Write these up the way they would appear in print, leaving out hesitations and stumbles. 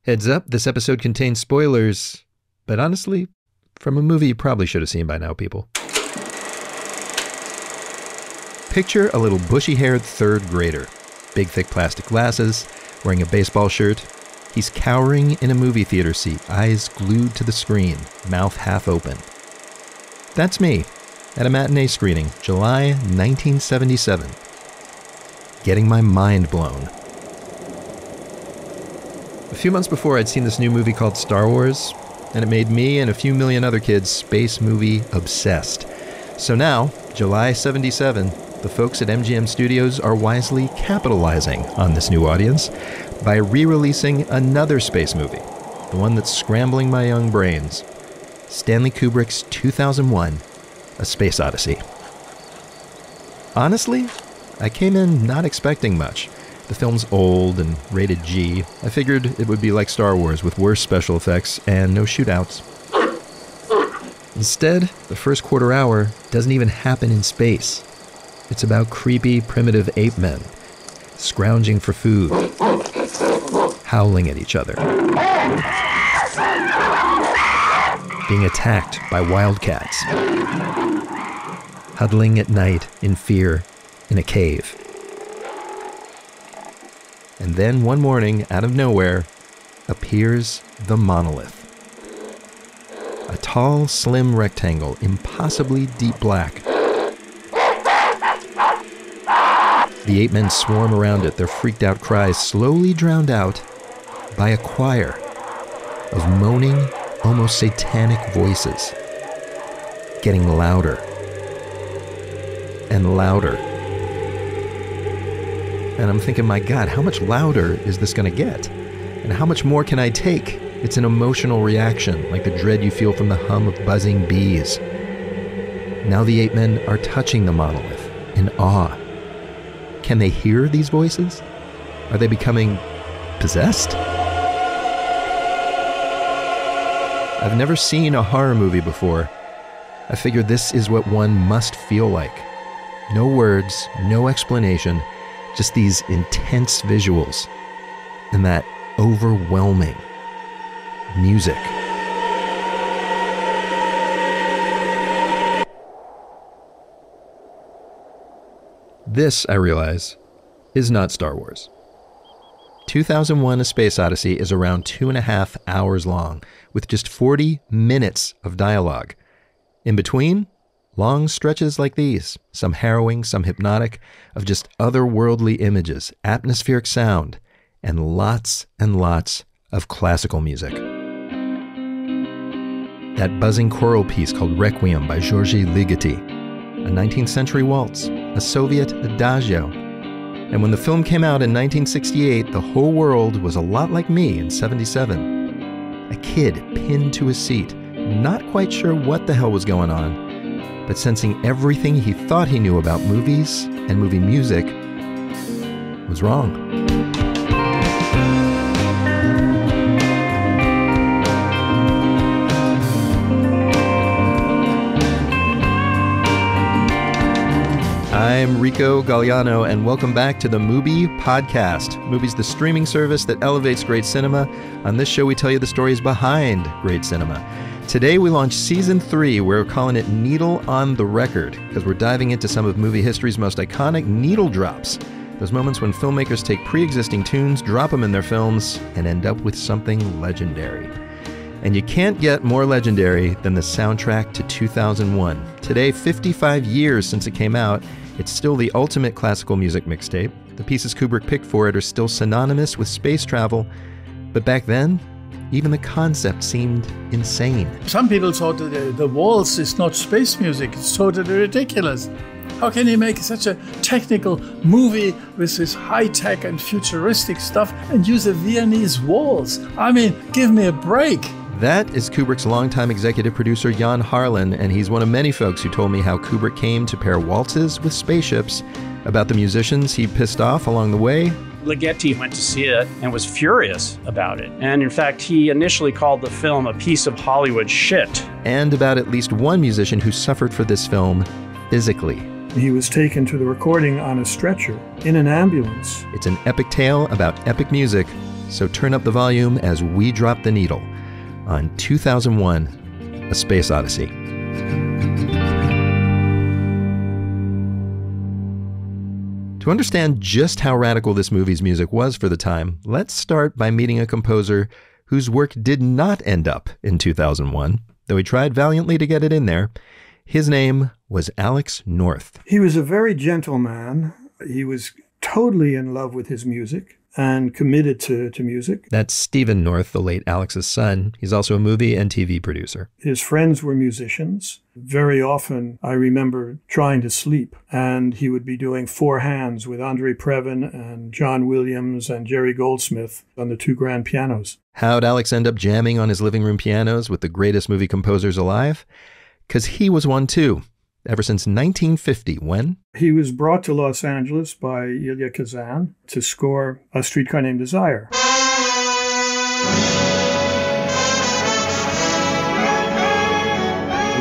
Heads up, this episode contains spoilers, but honestly, from a movie you probably should have seen by now, people. Picture a little bushy-haired third grader, big thick plastic glasses, wearing a baseball shirt. He's cowering in a movie theater seat, eyes glued to the screen, mouth half open. That's me, at a matinee screening, July 1977. Getting my mind blown. A few months before, I'd seen this new movie called Star Wars, and it made me and a few million other kids space movie obsessed. So now, July 77, the folks at MGM Studios are wisely capitalizing on this new audience by re-releasing another space movie, the one that's scrambling my young brains, Stanley Kubrick's 2001, A Space Odyssey. Honestly, I came in not expecting much. The film's old and rated G. I figured it would be like Star Wars with worse special effects and no shootouts. Instead, the first quarter hour doesn't even happen in space. It's about creepy, primitive ape men, scrounging for food, howling at each other, being attacked by wildcats, huddling at night in fear in a cave. And then one morning, out of nowhere, appears the monolith. A tall, slim rectangle, impossibly deep black. The ape men swarm around it, their freaked out cries slowly drowned out by a choir of moaning, almost satanic voices, getting louder and louder. And I'm thinking, my God, how much louder is this going to get? And how much more can I take? It's an emotional reaction, like the dread you feel from the hum of buzzing bees. Now the ape men are touching the monolith in awe. Can they hear these voices? Are they becoming possessed? I've never seen a horror movie before. I figured this is what one must feel like. No words, no explanation, just these intense visuals and that overwhelming music. This, I realize, is not Star Wars. 2001: A Space Odyssey is around 2.5 hours long, with just 40 minutes of dialogue. In between, long stretches like these, some harrowing, some hypnotic, of just otherworldly images, atmospheric sound, and lots of classical music. That buzzing choral piece called Requiem by Georgi Ligeti, a 19th century waltz, a Soviet adagio. And when the film came out in 1968, the whole world was a lot like me in 77. A kid pinned to his seat, not quite sure what the hell was going on, but sensing everything he thought he knew about movies and movie music was wrong. I'm Rico Galliano, and welcome back to the Mubi Podcast. Mubi's the streaming service that elevates great cinema. On this show, we tell you the stories behind great cinema. Today, we launch Season 3. We're calling it Needle on the Record, because we're diving into some of movie history's most iconic needle drops. Those moments when filmmakers take pre-existing tunes, drop them in their films, and end up with something legendary. And you can't get more legendary than the soundtrack to 2001. Today, 55 years since it came out, it's still the ultimate classical music mixtape. The pieces Kubrick picked for it are still synonymous with space travel. But back then, even the concept seemed insane. Some people thought that the waltz is not space music. It's totally ridiculous. How can you make such a technical movie with this high-tech and futuristic stuff and use a Viennese waltz? I mean, give me a break. That is Kubrick's longtime executive producer, Jan Harlan, and he's one of many folks who told me how Kubrick came to pair waltzes with spaceships, about the musicians he pissed off along the way. Ligeti went to see it and was furious about it. And in fact, he initially called the film a piece of Hollywood shit. And about at least one musician who suffered for this film physically. He was taken to the recording on a stretcher in an ambulance. It's an epic tale about epic music So turn up the volume as we drop the needle on 2001, A Space Odyssey. To understand just how radical this movie's music was for the time, let's start by meeting a composer whose work did not end up in 2001, though he tried valiantly to get it in there. His name was Alex North. He was a very gentle man. He was totally in love with his music and committed to music. That's Stephen North, the late Alex's son. He's also a movie and TV producer. His friends were musicians. Very often, I remember trying to sleep, and he would be doing four hands with Andre Previn and John Williams and Jerry Goldsmith on the two grand pianos. How'd Alex end up jamming on his living room pianos with the greatest movie composers alive? Because he was one too, ever since 1950, when? He was brought to Los Angeles by Elia Kazan to score A Streetcar Named Desire.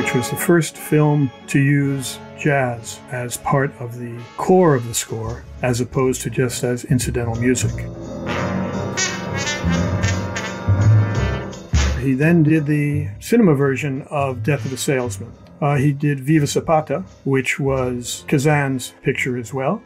Which was the first film to use jazz as part of the core of the score, as opposed to just as incidental music. He then did the cinema version of Death of a Salesman. He did Viva Zapata, which was Kazan's picture as well.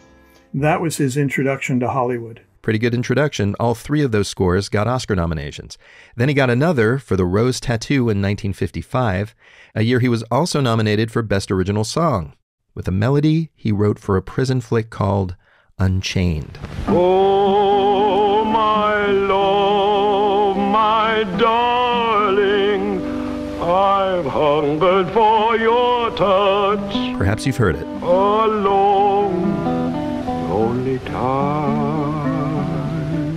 That was his introduction to Hollywood. Pretty good introduction. All three of those scores got Oscar nominations. Then he got another for The Rose Tattoo in 1955, a year he was also nominated for Best Original Song, with a melody he wrote for a prison flick called Unchained. Oh, my love, my darling, I've hungered for your touch. Perhaps you've heard it. A long, lonely time.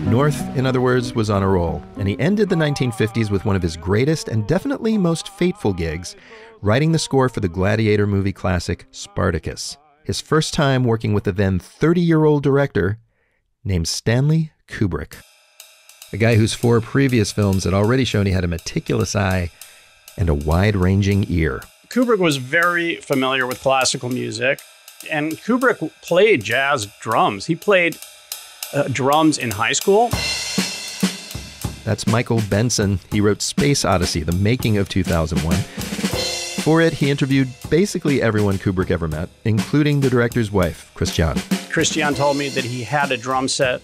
North, in other words, was on a roll, and he ended the 1950s with one of his greatest and definitely most fateful gigs, writing the score for the Gladiator movie classic Spartacus, his first time working with the then 30-year-old director named Stanley Kubrick, a guy whose four previous films had already shown he had a meticulous eye and a wide-ranging ear. Kubrick was very familiar with classical music, and Kubrick played jazz drums. He played drums in high school. That's Michael Benson. He wrote Space Odyssey, the making of 2001. For it, he interviewed basically everyone Kubrick ever met, including the director's wife, Christiane. Christiane told me that he had a drum set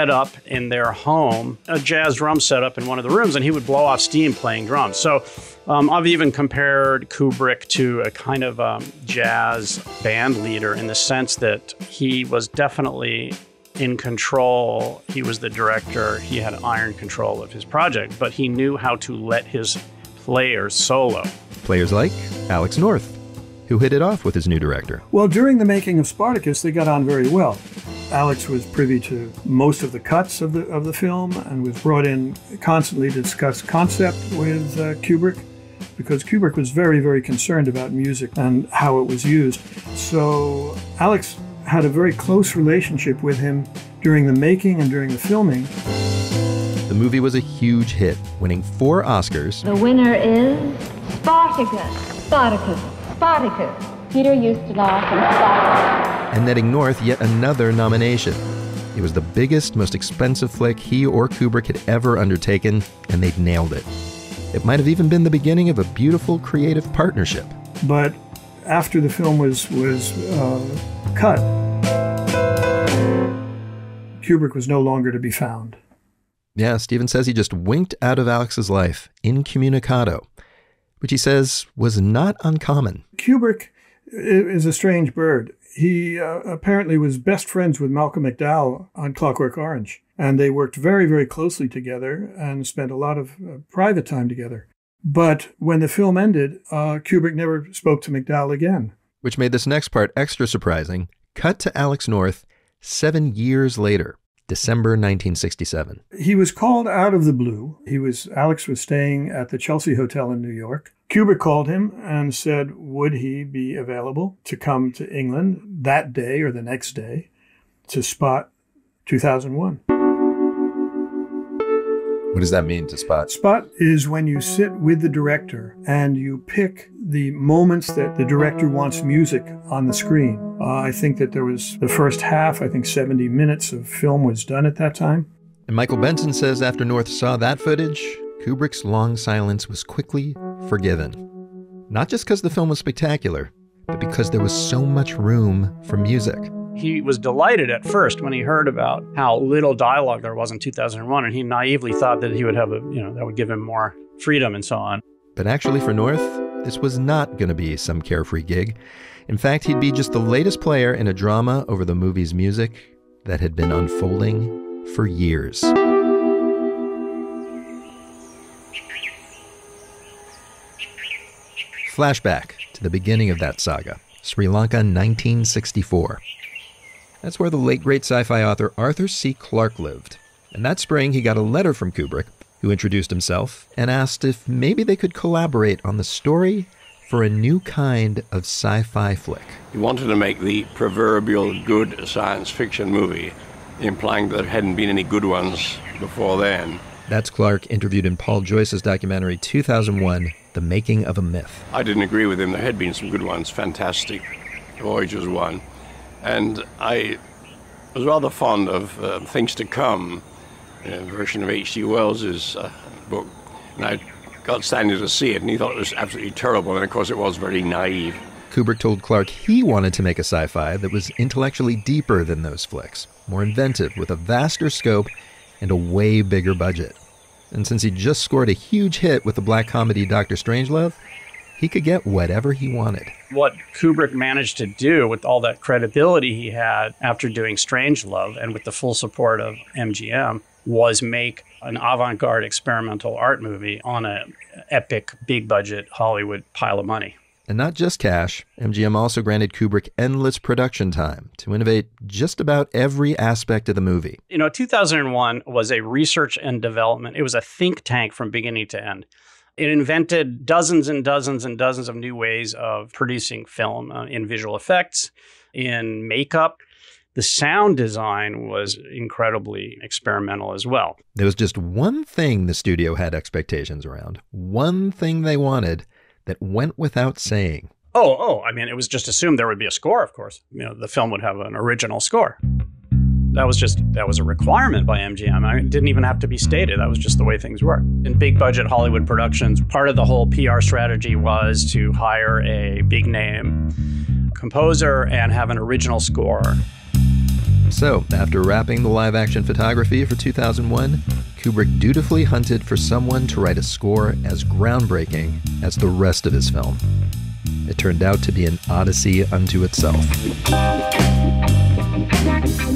up in their home, a jazz drum set up in one of the rooms, and he would blow off steam playing drums. So I've even compared Kubrick to a kind of jazz band leader in the sense that he was definitely in control. He was the director. He had iron control of his project, but he knew how to let his players solo. Players like Alex North, who hit it off with his new director. Well, during the making of Spartacus, they got on very well. Alex was privy to most of the cuts of the film and was brought in constantly to discuss concept with Kubrick, because Kubrick was very, very concerned about music and how it was used. So Alex had a very close relationship with him during the making and during the filming. The movie was a huge hit, winning 4 Oscars. The winner is Spartacus. Spartacus. Spartacus. Peter Ustinov from Spartacus. And netting North yet another nomination. It was the biggest, most expensive flick he or Kubrick had ever undertaken, and they'd nailed it. It might have even been the beginning of a beautiful creative partnership. But after the film was cut, Kubrick was no longer to be found. Yeah, Stephen says he just winked out of Alex's life, incommunicado, which he says was not uncommon. Kubrick is a strange bird. He apparently was best friends with Malcolm McDowell on Clockwork Orange, and they worked very, very closely together and spent a lot of private time together. But when the film ended, Kubrick never spoke to McDowell again. Which made this next part extra surprising. Cut to Alex North 7 years later, December 1967. He was called out of the blue. Alex was staying at the Chelsea Hotel in New York. Kubrick called him and said, would he be available to come to England that day or the next day to spot 2001. What does that mean, to spot? Spot is when you sit with the director and you pick the moments that the director wants music on the screen. I think that there was the first half, 70 minutes of film was done at that time. And Michael Benson says after North saw that footage, Kubrick's long silence was quickly forgiven. Not just because the film was spectacular, but because there was so much room for music. He was delighted at first when he heard about how little dialogue there was in 2001, and he naively thought that he would have that would give him more freedom and so on. But actually for North, this was not going to be some carefree gig. In fact, he'd be just the latest player in a drama over the movie's music that had been unfolding for years. Flashback to the beginning of that saga, Sri Lanka, 1964. That's where the late great sci-fi author Arthur C. Clarke lived. And that spring, he got a letter from Kubrick, who introduced himself and asked if maybe they could collaborate on the story for a new kind of sci-fi flick. He wanted to make the proverbial good science fiction movie, implying that there hadn't been any good ones before then. That's Clarke, interviewed in Paul Joyce's documentary 2001, The Making of a Myth. I didn't agree with him. There had been some good ones. Fantastic Voyage was one. And I was rather fond of Things to Come, a version of H.G. Wells's book. And I got Stanley to see it, and he thought it was absolutely terrible. And of course, it was very naive. Kubrick told Clarke he wanted to make a sci-fi that was intellectually deeper than those flicks, more inventive, with a vaster scope and a way bigger budget. And since he just scored a huge hit with the black comedy Dr. Strangelove, he could get whatever he wanted. What Kubrick managed to do with all that credibility he had after doing Strangelove and with the full support of MGM was make an avant-garde experimental art movie on an epic, big-budget Hollywood pile of money. And not just cash, MGM also granted Kubrick endless production time to innovate just about every aspect of the movie. 2001 was a research and development. It was a think tank from beginning to end. It invented dozens and dozens and dozens of new ways of producing film in visual effects, in makeup. The sound design was incredibly experimental as well. There was just one thing the studio had expectations around, one thing they wanted that went without saying. It was just assumed there would be a score, of course. The film would have an original score. That was a requirement by MGM. It didn't even have to be stated. That was just the way things were. In big budget Hollywood productions, part of the whole PR strategy was to hire a big name composer and have an original score. So, after wrapping the live-action photography for 2001, Kubrick dutifully hunted for someone to write a score as groundbreaking as the rest of his film. It turned out to be an odyssey unto itself.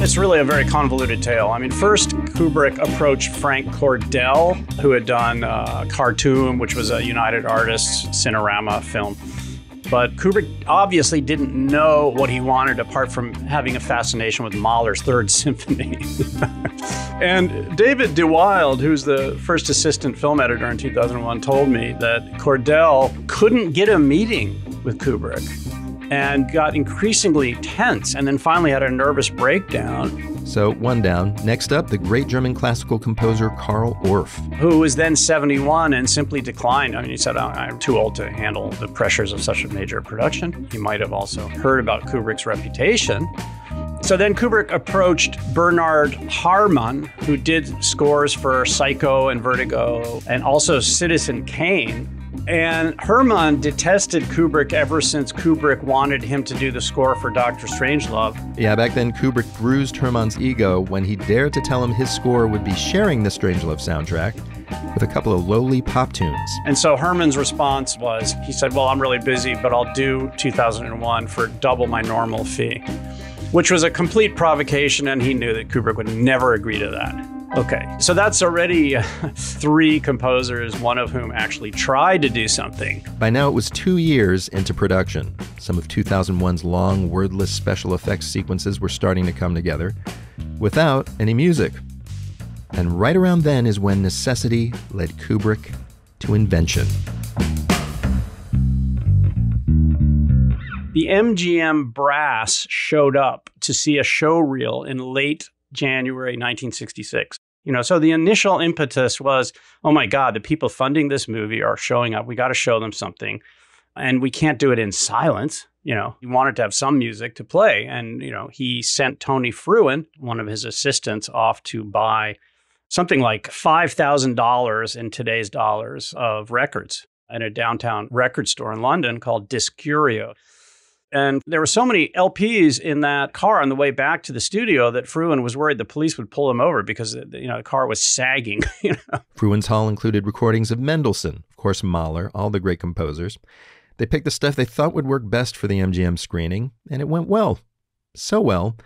It's really a very convoluted tale. First, Kubrick approached Frank Cordell, who had done Khartoum, which was a United Artists Cinerama film. But Kubrick obviously didn't know what he wanted apart from having a fascination with Mahler's Third Symphony. And David DeWild, who's the first assistant film editor in 2001, told me that Cordell couldn't get a meeting with Kubrick and got increasingly tense and then finally had a nervous breakdown. So, one down. Next up, the great German classical composer Carl Orff, who was then 71 and simply declined. He said, I'm too old to handle the pressures of such a major production. He might have also heard about Kubrick's reputation. So then Kubrick approached Bernard Herrmann, who did scores for Psycho and Vertigo and also Citizen Kane. And Herrmann detested Kubrick ever since Kubrick wanted him to do the score for Dr. Strangelove. Yeah, back then Kubrick bruised Herrmann's ego when he dared to tell him his score would be sharing the Strangelove soundtrack with a couple of lowly pop tunes. And so Herrmann's response was, he said, well, I'm really busy, but I'll do 2001 for double my normal fee, which was a complete provocation, and he knew that Kubrick would never agree to that. Okay, so that's already 3 composers, one of whom actually tried to do something. By now it was 2 years into production. Some of 2001's long, wordless special effects sequences were starting to come together without any music. And right around then is when necessity led Kubrick to invention. The MGM brass showed up to see a show reel in late January 1966. So the initial impetus was, oh my God, the people funding this movie are showing up. We got to show them something. And we can't do it in silence. He wanted to have some music to play. And, he sent Tony Frewin, one of his assistants, off to buy something like $5,000 in today's dollars of records at a downtown record store in London called Discurio. And there were so many LPs in that car on the way back to the studio that Fruin was worried the police would pull him over because the car was sagging. Fruin's Hall included recordings of Mendelssohn, of course Mahler, all the great composers. They picked the stuff they thought would work best for the MGM screening, and it went well. So well,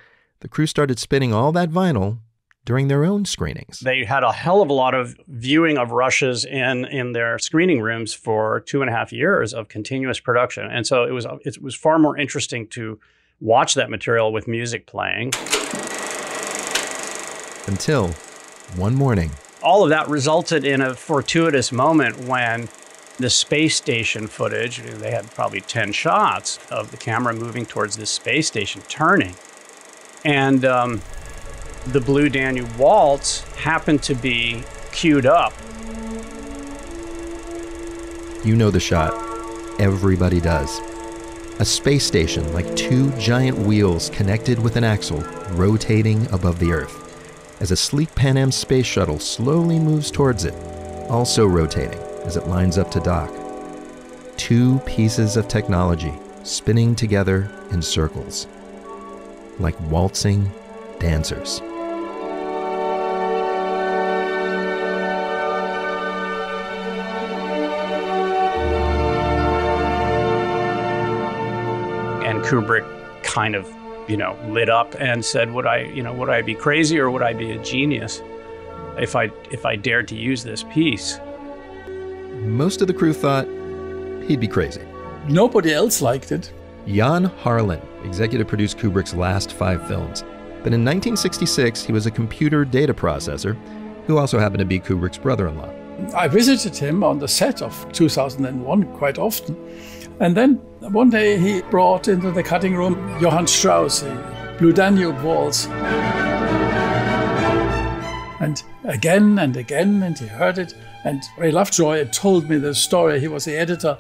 the crew started spinning all that vinyl during their own screenings. They had a hell of a lot of viewing of Rushes in their screening rooms for 2.5 years of continuous production. And so it was far more interesting to watch that material with music playing. Until one morning. All of that resulted in a fortuitous moment when the space station footage, they had probably 10 shots of the camera moving towards this space station, turning. And the Blue Danube Waltz happened to be queued up. You know the shot. Everybody does. A space station like two giant wheels connected with an axle rotating above the Earth as a sleek Pan Am space shuttle slowly moves towards it, also rotating as it lines up to dock. Two pieces of technology spinning together in circles, like waltzing dancers. And Kubrick kind of, lit up and said, would I be crazy or would I be a genius if I dared to use this piece? Most of the crew thought he'd be crazy. Nobody else liked it. Jan Harlan executive produced Kubrick's last 5 films. But in 1966, he was a computer data processor who also happened to be Kubrick's brother-in-law. I visited him on the set of 2001 quite often. And then one day he brought into the cutting room Johann Strauss, the Blue Danube Waltz. And again, and he heard it. And Ray Lovejoy had told me the story. He was the editor.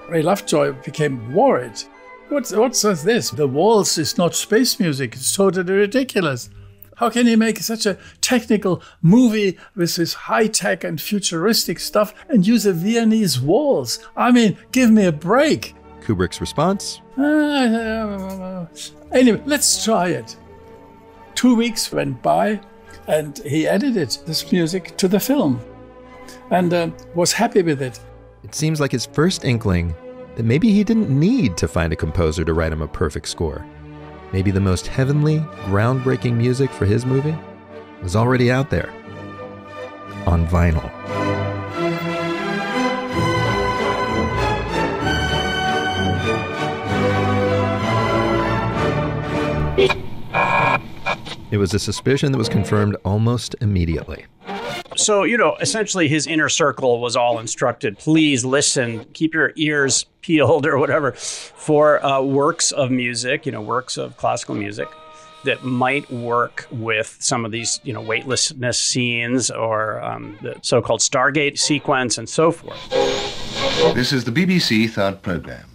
Ray Lovejoy became worried. What's this? The waltz is not space music. It's totally ridiculous. How can he make such a technical movie with this high-tech and futuristic stuff and use a Viennese waltz? I mean, give me a break. Kubrick's response? Anyway, let's try it. 2 weeks went by and he edited this music to the film and was happy with it. It seems like his first inkling that maybe he didn't need to find a composer to write him a perfect score. Maybe the most heavenly, groundbreaking music for his movie was already out there on vinyl. It was a suspicion that was confirmed almost immediately. So, essentially his inner circle was all instructed, please listen, keep your ears peeled or whatever for works of music, works of classical music that might work with some of these, weightlessness scenes or the so-called Stargate sequence and so forth. This is the BBC Thought Program.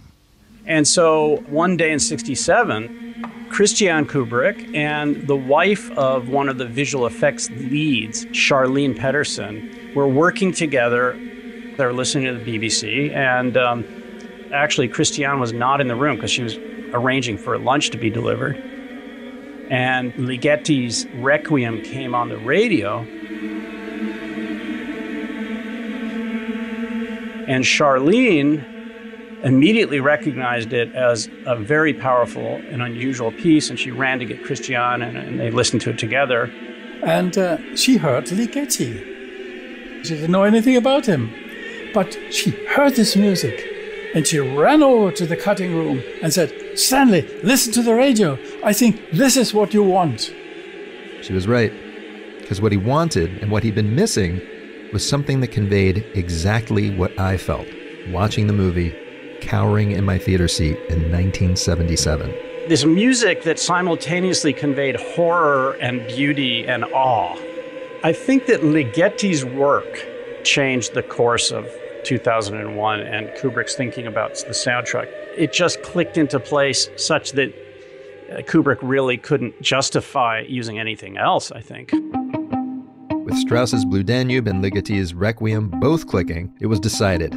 And so one day in 1967, Christian Kubrick and the wife of one of the visual effects leads, Charlene Pedersen, were working together. They were listening to the BBC, and actually Christiane was not in the room because she was arranging for lunch to be delivered. And Ligeti's Requiem came on the radio, and Charlene immediately recognized it as a very powerful and unusual piece, and she ran to get Christiane, and they listened to it together. And she heard Ligeti. She didn't know anything about him, but she heard this music, and she ran over to the cutting room and said, Stanley, listen to the radio. I think this is what you want. She was right, because what he wanted and what he'd been missing was something that conveyed exactly what I felt watching the movie, cowering in my theater seat in 1977. This music that simultaneously conveyed horror and beauty and awe. I think that Ligeti's work changed the course of 2001 and Kubrick's thinking about the soundtrack. It just clicked into place such that Kubrick really couldn't justify using anything else, I think. With Strauss's Blue Danube and Ligoti's Requiem both clicking, it was decided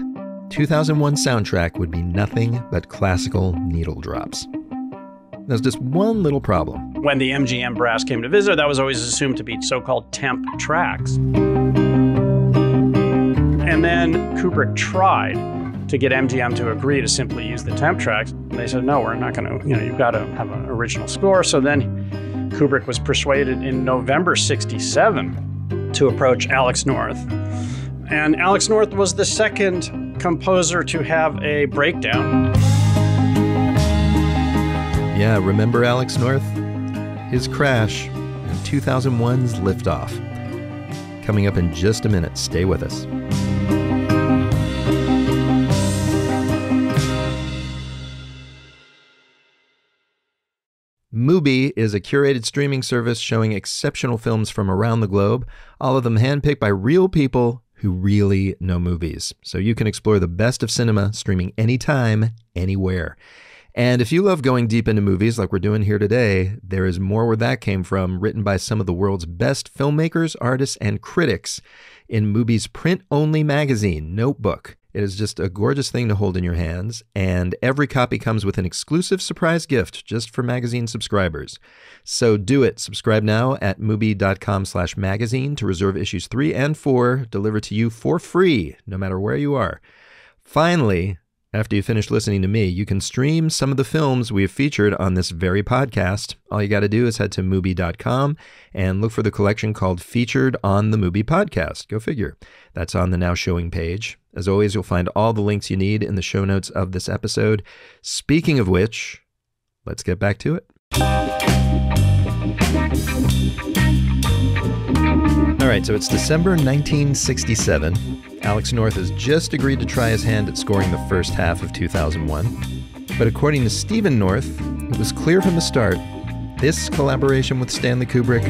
2001 soundtrack would be nothing but classical needle drops. There's just one little problem. When the MGM brass came to visit, that was always assumed to be so-called temp tracks. And then Kubrick tried to get MGM to agree to simply use the temp tracks. And they said, no, we're not going to, you've got to have an original score. So then Kubrick was persuaded in November 1967 to approach Alex North. And Alex North was the second composer to have a breakdown. Yeah, remember Alex North? His crash and 2001's liftoff. Coming up in just a minute. Stay with us. Mubi is a curated streaming service showing exceptional films from around the globe, all of them handpicked by real people who really know movies. So you can explore the best of cinema streaming anytime, anywhere. And if you love going deep into movies like we're doing here today, there is more where that came from, written by some of the world's best filmmakers, artists, and critics in Mubi's print-only magazine, Notebook. It is just a gorgeous thing to hold in your hands, and every copy comes with an exclusive surprise gift just for magazine subscribers. So do it. Subscribe now at Mubi.com/magazine to reserve issues 3 and 4 delivered to you for free, no matter where you are. Finally, after you finish listening to me, you can stream some of the films we have featured on this very podcast. All you got to do is head to Mubi.com and look for the collection called Featured on the Mubi Podcast. Go figure. That's on the Now Showing page. As always, you'll find all the links you need in the show notes of this episode. Speaking of which, let's get back to it. All right, so it's December 1967. Alex North has just agreed to try his hand at scoring the first half of 2001. But according to Stephen North, it was clear from the start this collaboration with Stanley Kubrick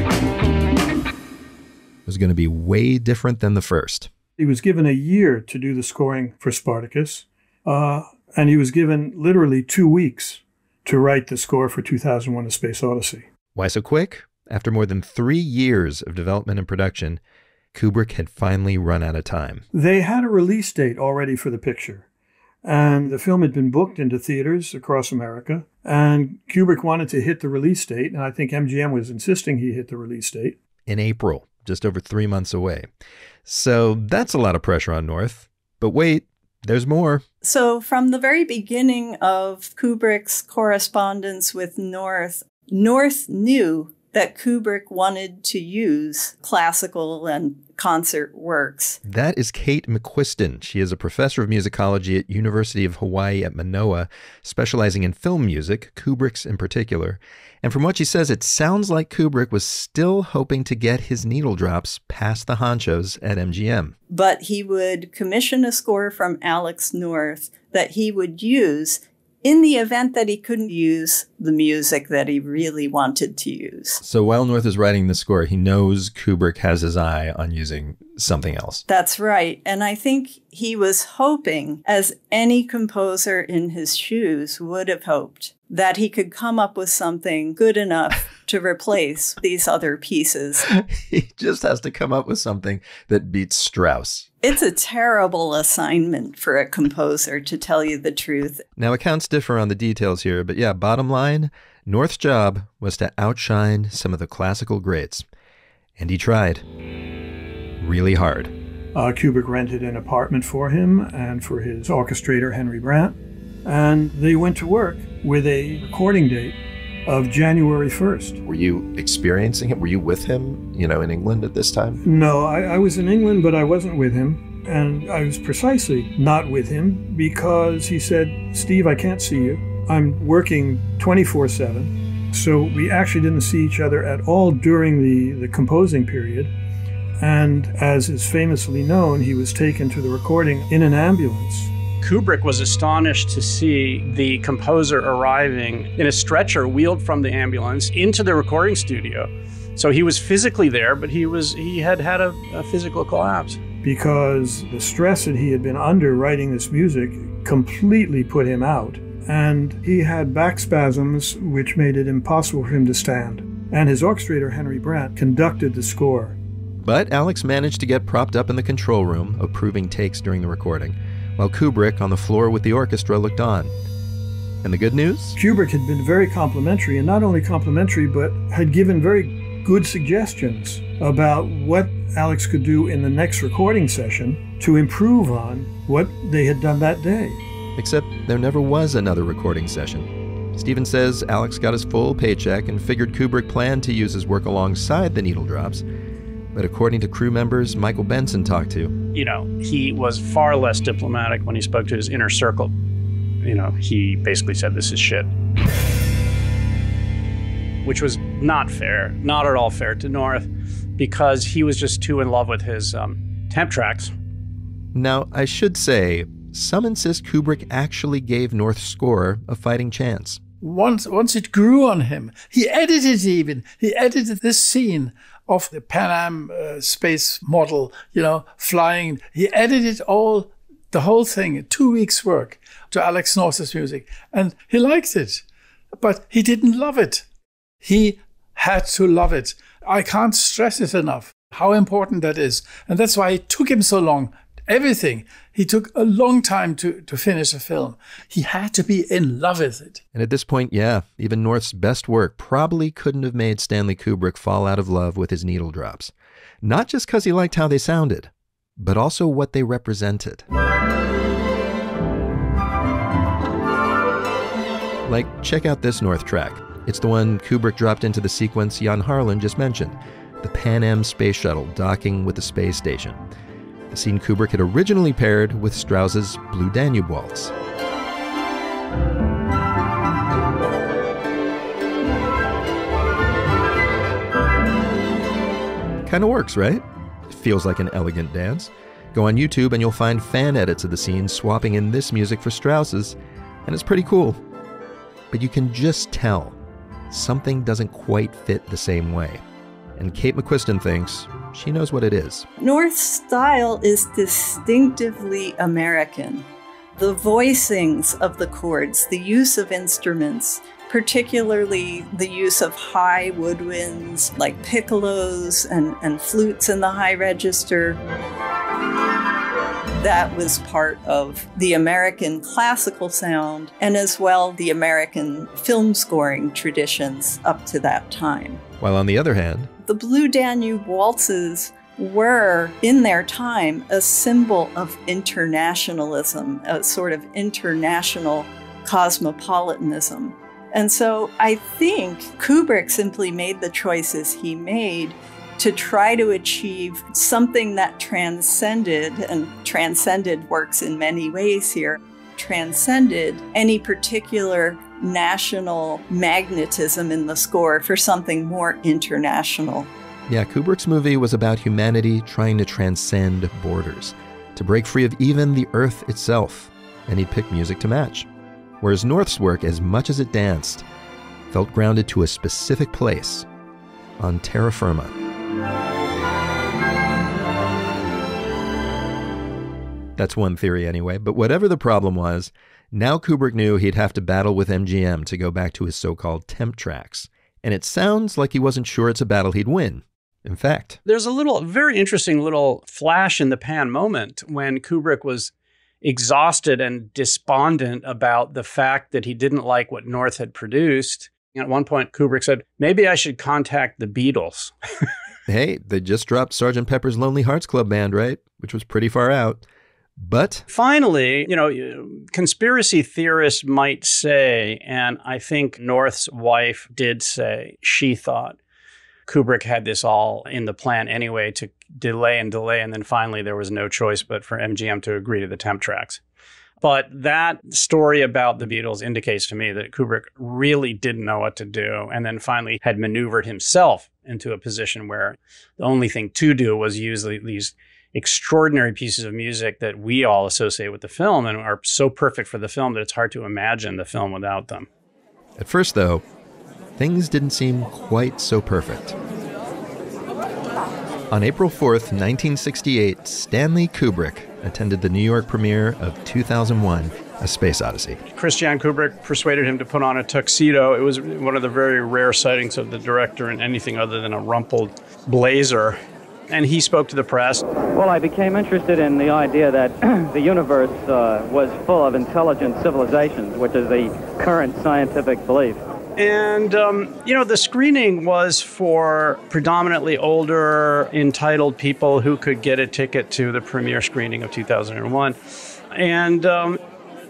was going to be way different than the first. He was given a year to do the scoring for Spartacus, and he was given literally 2 weeks to write the score for 2001: A Space Odyssey. Why so quick? After more than 3 years of development and production, Kubrick had finally run out of time. They had a release date already for the picture, and the film had been booked into theaters across America, and Kubrick wanted to hit the release date, and I think MGM was insisting he hit the release date. In April, just over 3 months away. So that's a lot of pressure on North. But wait, there's more. So from the very beginning of Kubrick's correspondence with North, North knew that Kubrick wanted to use classical and concert works. That is Kate McQuiston. She is a professor of musicology at University of Hawaii at Manoa, specializing in film music, Kubrick's in particular. And from what she says, it sounds like Kubrick was still hoping to get his needle drops past the honchos at MGM. But he would commission a score from Alex North that he would use in the event that he couldn't use the music that he really wanted to use. So while North is writing the score, he knows Kubrick has his eye on using something else. That's right. And I think he was hoping, as any composer in his shoes would have hoped, that he could come up with something good enough to replace these other pieces. He just has to come up with something that beats Strauss. It's a terrible assignment for a composer, to tell you the truth. Now, accounts differ on the details here, but yeah, bottom line, North's job was to outshine some of the classical greats. And he tried. Really hard. Kubrick rented an apartment for him and for his orchestrator, Henry Brandt. And they went to work with a recording date of January 1st. Were you experiencing it? Were you with him, in England at this time? No, I was in England, but I wasn't with him. And I was precisely not with him because he said, "Steve, I can't see you. I'm working 24/7. So we actually didn't see each other at all during the composing period. And as is famously known, he was taken to the recording in an ambulance. Kubrick was astonished to see the composer arriving in a stretcher wheeled from the ambulance into the recording studio. So he was physically there, but he had a physical collapse. Because the stress that he had been under writing this music completely put him out. And he had back spasms, which made it impossible for him to stand. And his orchestrator, Henry Brandt, conducted the score. But Alex managed to get propped up in the control room, approving takes during the recording, while Kubrick, on the floor with the orchestra, looked on. And the good news? Kubrick had been very complimentary, and not only complimentary, but had given very good suggestions about what Alex could do in the next recording session to improve on what they had done that day. Except there never was another recording session. Steven says Alex got his full paycheck and figured Kubrick planned to use his work alongside the needle drops. But according to crew members Michael Benson talked to, he was far less diplomatic when he spoke to his inner circle. He basically said, "This is shit." Which was not fair, not at all fair to North, because he was just too in love with his temp tracks. Now, I should say, some insist Kubrick actually gave North's score a fighting chance. Once it grew on him, he edited even. He edited this scene of the Pan Am space model, flying. He edited the whole thing, 2 weeks' work, to Alex North's music. And he liked it, but he didn't love it. He had to love it. I can't stress it enough, how important that is. And that's why it took him so long. Everything. He took a long time to finish a film. He had to be in love with it. And at this point, even North's best work probably couldn't have made Stanley Kubrick fall out of love with his needle drops. Not just because he liked how they sounded, but also what they represented. Like, check out this North track. It's the one Kubrick dropped into the sequence Jan Harlan just mentioned, the Pan Am space shuttle docking with the space station. A scene Kubrick had originally paired with Strauss's Blue Danube Waltz. Kinda works, right? It feels like an elegant dance. Go on YouTube and you'll find fan edits of the scene swapping in this music for Strauss's, and it's pretty cool. But you can just tell something doesn't quite fit the same way. And Kate McQuiston thinks she knows what it is. North's style is distinctively American. The voicings of the chords, the use of instruments, particularly the use of high woodwinds like piccolos and flutes in the high register. That was part of the American classical sound and as well the American film scoring traditions up to that time. While on the other hand, the Blue Danube waltzes were, in their time, a symbol of internationalism, a sort of international cosmopolitanism. And so I think Kubrick simply made the choices he made to try to achieve something that transcended, and transcended works in many ways here, transcended any particular national magnetism in the score for something more international. Yeah, Kubrick's movie was about humanity trying to transcend borders, to break free of even the Earth itself, and he picked music to match. Whereas North's work, as much as it danced, felt grounded to a specific place, on terra firma. That's one theory anyway, but whatever the problem was, now Kubrick knew he'd have to battle with MGM to go back to his so-called temp tracks. And it sounds like he wasn't sure it's a battle he'd win. In fact, there's a very interesting little flash in the pan moment when Kubrick was exhausted and despondent about the fact that he didn't like what North had produced. At one point, Kubrick said, maybe I should contact the Beatles. Hey, they just dropped Sgt. Pepper's Lonely Hearts Club Band, right? Which was pretty far out. But finally, conspiracy theorists might say, and I think North's wife did say, she thought Kubrick had this all in the plan anyway to delay, and then finally there was no choice but for MGM to agree to the temp tracks. But that story about the Beatles indicates to me that Kubrick really didn't know what to do, and then finally had maneuvered himself into a position where the only thing to do was use these extraordinary pieces of music that we all associate with the film and are so perfect for the film that it's hard to imagine the film without them. At first, though, things didn't seem quite so perfect. On April 4th, 1968, Stanley Kubrick attended the New York premiere of 2001, A Space Odyssey. Christian Kubrick persuaded him to put on a tuxedo. It was one of the very rare sightings of the director in anything other than a rumpled blazer. and he spoke to the press. Well, I became interested in the idea that the universe was full of intelligent civilizations, which is the current scientific belief. And, the screening was for predominantly older, entitled people who could get a ticket to the premiere screening of 2001. And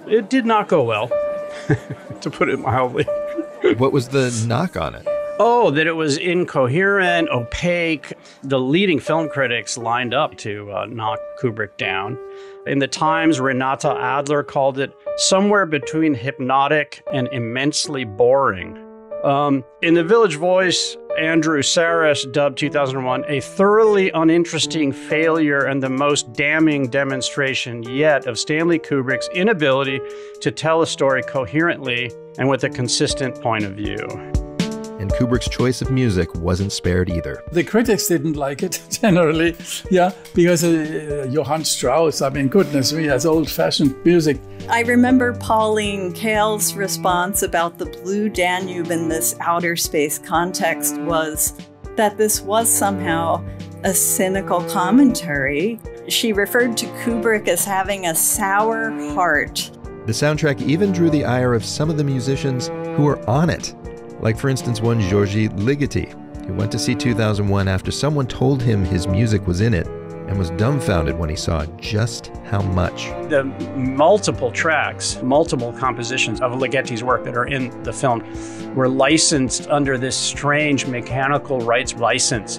it did not go well, to put it mildly. What was the knock on it? Oh, that it was incoherent, opaque. The leading film critics lined up to knock Kubrick down. In the Times, Renata Adler called it somewhere between hypnotic and immensely boring. In the Village Voice, Andrew Sarris dubbed 2001 a thoroughly uninteresting failure and the most damning demonstration yet of Stanley Kubrick's inability to tell a story coherently and with a consistent point of view. And Kubrick's choice of music wasn't spared either. The critics didn't like it generally, because Johann Strauss, goodness me, has old-fashioned music. I remember Pauline Kael's response about the Blue Danube in this outer space context was that this was somehow a cynical commentary. She referred to Kubrick as having a sour heart. The soundtrack even drew the ire of some of the musicians who were on it. Like, for instance, one György Ligeti, who went to see 2001 after someone told him his music was in it and was dumbfounded when he saw just how much. The multiple tracks, multiple compositions of Ligeti's work that are in the film were licensed under this strange mechanical rights license,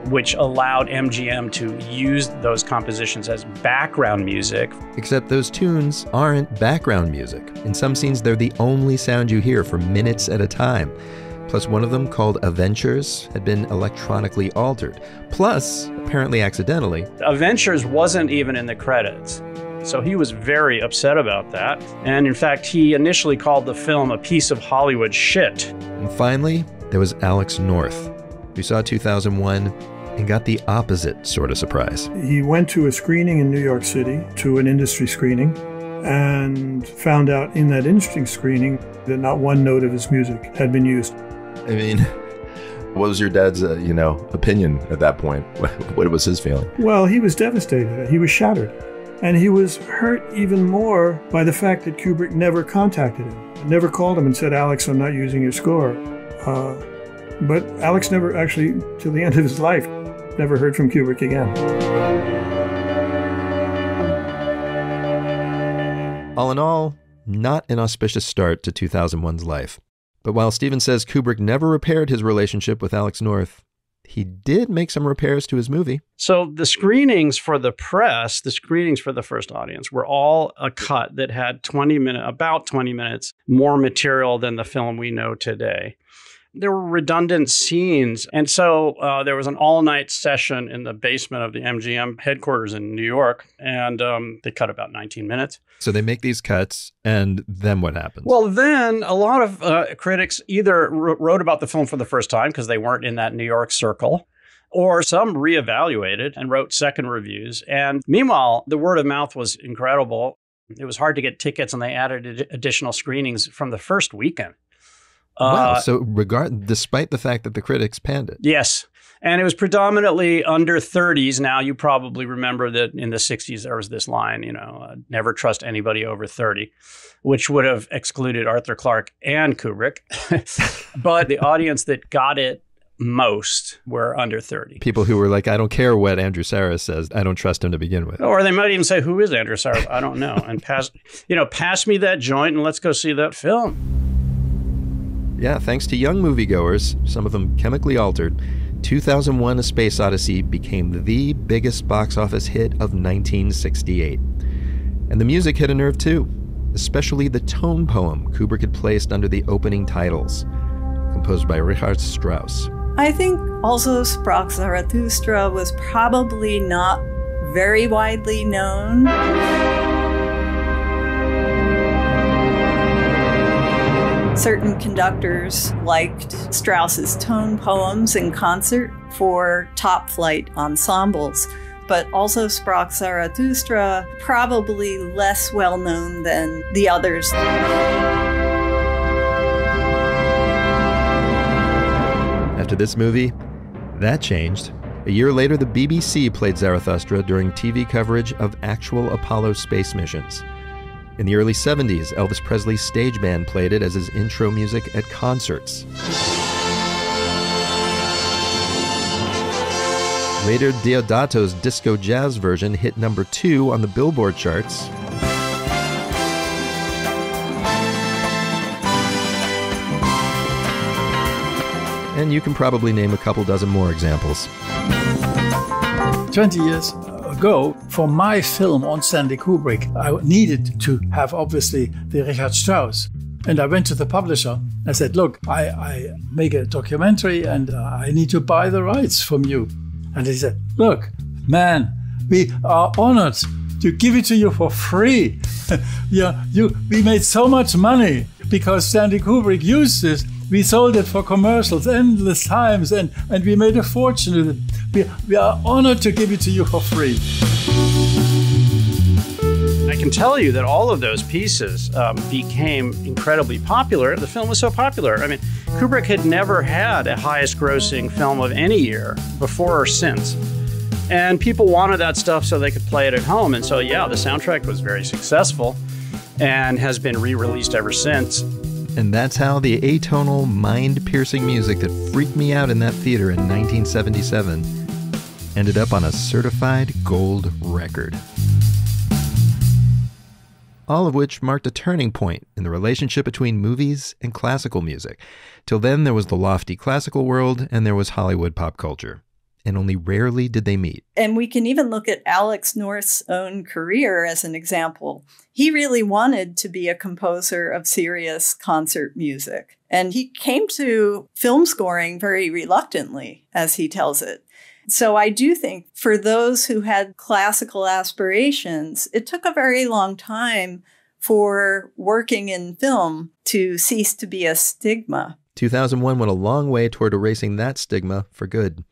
which allowed MGM to use those compositions as background music. Except those tunes aren't background music. In some scenes, they're the only sound you hear for minutes at a time. Plus, one of them, called Adventures, had been electronically altered. Plus, apparently accidentally, Adventures wasn't even in the credits. So he was very upset about that. And in fact, he initially called the film a piece of Hollywood shit. And finally, there was Alex North, who saw 2001 and got the opposite sort of surprise. He went to a screening in New York City, to an industry screening, and found out in that industry screening that not one note of his music had been used. I mean, what was your dad's, opinion at that point? What was his feeling? Well, he was devastated. He was shattered. And he was hurt even more by the fact that Kubrick never contacted him, never called him and said, Alex, I'm not using your score. But Alex never actually, till the end of his life, never heard from Kubrick again. All in all, not an auspicious start to 2001's life. But while Steven says Kubrick never repaired his relationship with Alex North, he did make some repairs to his movie. So the screenings for the press, the screenings for the first audience, were all a cut that had about 20 minutes more material than the film we know today. There were redundant scenes. And so there was an all-night session in the basement of the MGM headquarters in New York, and they cut about 19 minutes. So they make these cuts, and then what happens? Well, then a lot of critics either wrote about the film for the first time because they weren't in that New York circle, or some reevaluated and wrote second reviews. And meanwhile, the word of mouth was incredible. It was hard to get tickets, and they added additional screenings from the first weekend. Wow, so despite the fact that the critics panned it. Yes. And it was predominantly under 30s. Now, you probably remember that in the 60s, there was this line, never trust anybody over 30, which would have excluded Arthur Clarke and Kubrick. But the audience that got it most were under 30. People who were like, I don't care what Andrew Sarris says. I don't trust him to begin with. Or they might even say, who is Andrew Sarris? I don't know. And pass me that joint and let's go see that film. Yeah, thanks to young moviegoers, some of them chemically altered, 2001: A Space Odyssey became the biggest box office hit of 1968. And the music hit a nerve too, especially the tone poem Kubrick had placed under the opening titles, composed by Richard Strauss. I think also Sprach Zarathustra was probably not very widely known. Certain conductors liked Strauss's tone poems in concert for top-flight ensembles, but also Sprach Zarathustra, probably less well-known than the others. After this movie, that changed. A year later, the BBC played Zarathustra during TV coverage of actual Apollo space missions. In the early 70s, Elvis Presley's stage band played it as his intro music at concerts. Later, Deodato's disco jazz version hit number 2 on the Billboard charts. And you can probably name a couple dozen more examples. 20 years ago, for my film on Stanley Kubrick, I needed to have, obviously, the Richard Strauss. And I went to the publisher. I said, look, I make a documentary and I need to buy the rights from you. And he said, look, man, we are honored to give it to you for free. We made so much money because Stanley Kubrick used this. We sold it for commercials endless times, and we made a fortune with it. We are honored to give it to you for free. I can tell you that all of those pieces became incredibly popular. The film was so popular. I mean, Kubrick had never had a highest grossing film of any year before or since. And people wanted that stuff so they could play it at home. And so, yeah, the soundtrack was very successful and has been re-released ever since. And that's how the atonal, mind-piercing music that freaked me out in that theater in 1977 ended up on a certified gold record. All of which marked a turning point in the relationship between movies and classical music. Till then, there was the lofty classical world, and there was Hollywood pop culture. And only rarely did they meet. And we can even look at Alex North's own career as an example. He really wanted to be a composer of serious concert music. And he came to film scoring very reluctantly, as he tells it. So I do think for those who had classical aspirations, it took a very long time for working in film to cease to be a stigma. 2001 went a long way toward erasing that stigma for good.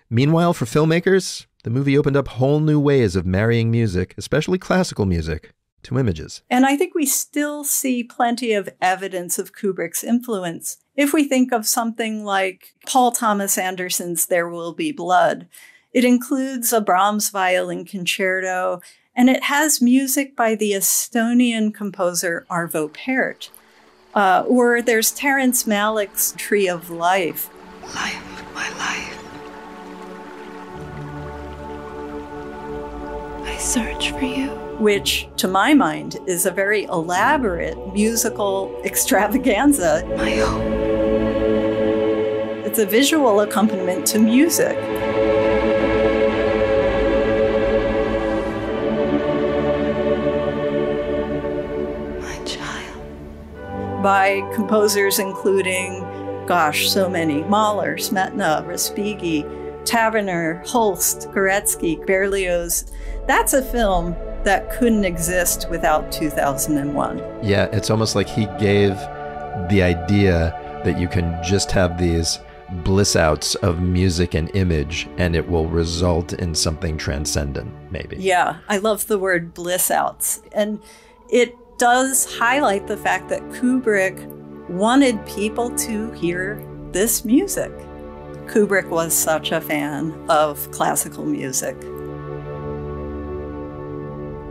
Meanwhile, for filmmakers, the movie opened up whole new ways of marrying music, especially classical music, to images. And I think we still see plenty of evidence of Kubrick's influence. If we think of something like Paul Thomas Anderson's There Will Be Blood, it includes a Brahms violin concerto, and it has music by the Estonian composer Arvo Pärt. Or there's Terrence Malick's Tree of Life. Life, my life. I search for you. Which, to my mind, is a very elaborate musical extravaganza. My hope. It's a visual accompaniment to music. My child. By composers including, so many. Mahler, Smetana, Respighi, Taverner, Holst, Goretzky, Berlioz. That's a film that couldn't exist without 2001. Yeah, it's almost like he gave the idea that you can just have these bliss outs of music and image and it will result in something transcendent, maybe. Yeah, I love the word bliss outs. And it does highlight the fact that Kubrick wanted people to hear this music. Kubrick was such a fan of classical music.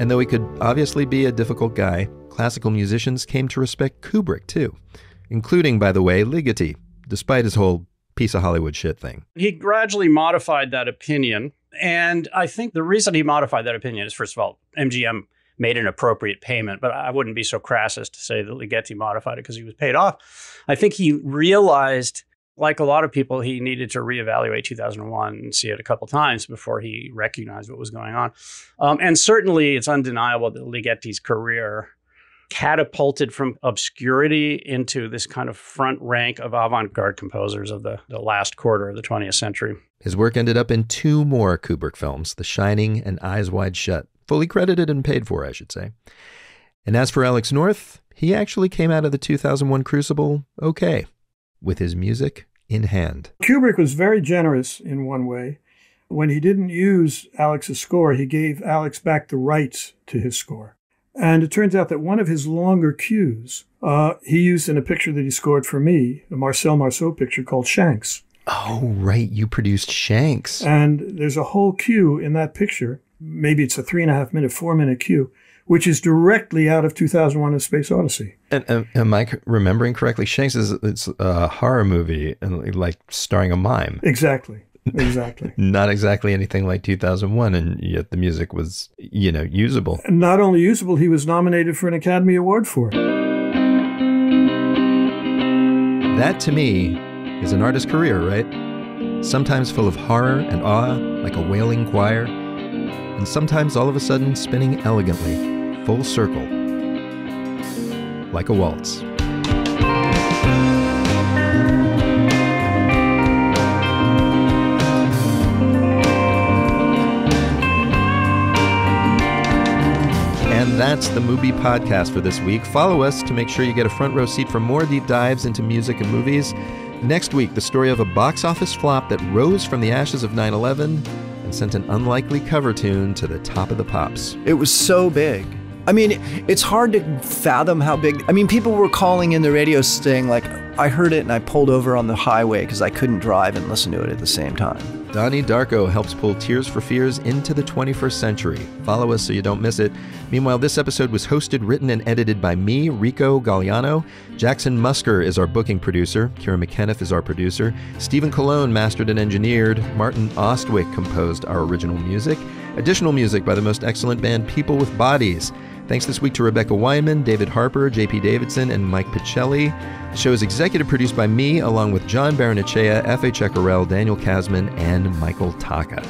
And though he could obviously be a difficult guy, classical musicians came to respect Kubrick too, including, by the way, Ligeti, despite his whole piece of Hollywood shit thing. He gradually modified that opinion. And I think the reason he modified that opinion is, first of all, MGM made an appropriate payment, but I wouldn't be so crass as to say that Ligeti modified it because he was paid off. I think he realized, like a lot of people, he needed to reevaluate 2001 and see it a couple times before he recognized what was going on. And certainly it's undeniable that Ligeti's career catapulted from obscurity into this kind of front rank of avant-garde composers of the last quarter of the 20th century. His work ended up in 2 more Kubrick films, The Shining and Eyes Wide Shut, fully credited and paid for, I should say. And as for Alex North, he actually came out of the 2001 Crucible okay, with his music in hand. Kubrick was very generous in one way. When he didn't use Alex's score, he gave Alex back the rights to his score. And it turns out that one of his longer cues, he used in a picture that he scored for me, a Marcel Marceau picture called Shanks. Oh, right. You produced Shanks. And there's a whole cue in that picture. Maybe it's a 3.5-minute, 4-minute cue, which is directly out of 2001: A Space Odyssey. And am I remembering correctly? Shanks it's a horror movie, and like starring a mime. Exactly. Not exactly anything like 2001, and yet the music was, usable. And not only usable, he was nominated for an Academy Award for it. That, to me, is an artist's career, right? Sometimes full of horror and awe, like a wailing choir, and sometimes all of a sudden spinning elegantly, full circle, like a waltz. And that's the Movie Podcast for this week. Follow us to make sure you get a front row seat for more deep dives into music and movies. Next week, the story of a box office flop that rose from the ashes of 9/11 and sent an unlikely cover tune to the top of the pops. It was so big. I mean, it's hard to fathom how big. I mean, people were calling in the radio saying, like, I heard it and I pulled over on the highway because I couldn't drive and listen to it at the same time. Donnie Darko helps pull Tears for Fears into the 21st century. Follow us so you don't miss it. Meanwhile, this episode was hosted, written, and edited by me, Rico Galliano. Jackson Musker is our booking producer. Kira McKenniff is our producer. Stephen Colon mastered and engineered. Martin Ostwick composed our original music. Additional music by the most excellent band People with Bodies. Thanks this week to Rebecca Wyman, David Harper, J.P. Davidson, and Mike Pichelli. The show is executive produced by me, along with John Baranachea, F.A. Ceccarel, Daniel Kasman, and Michael Taka.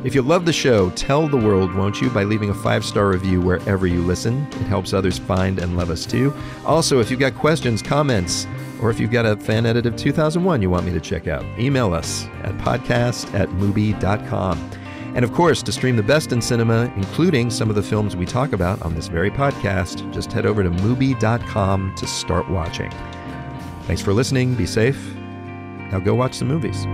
If you love the show, tell the world, won't you, by leaving a 5-star review wherever you listen. It helps others find and love us too. Also, if you've got questions, comments, or if you've got a fan edit of 2001 you want me to check out, email us at podcast@mubi.com. And of course, to stream the best in cinema, including some of the films we talk about on this very podcast, just head over to mubi.com to start watching. Thanks for listening. Be safe. Now go watch some movies.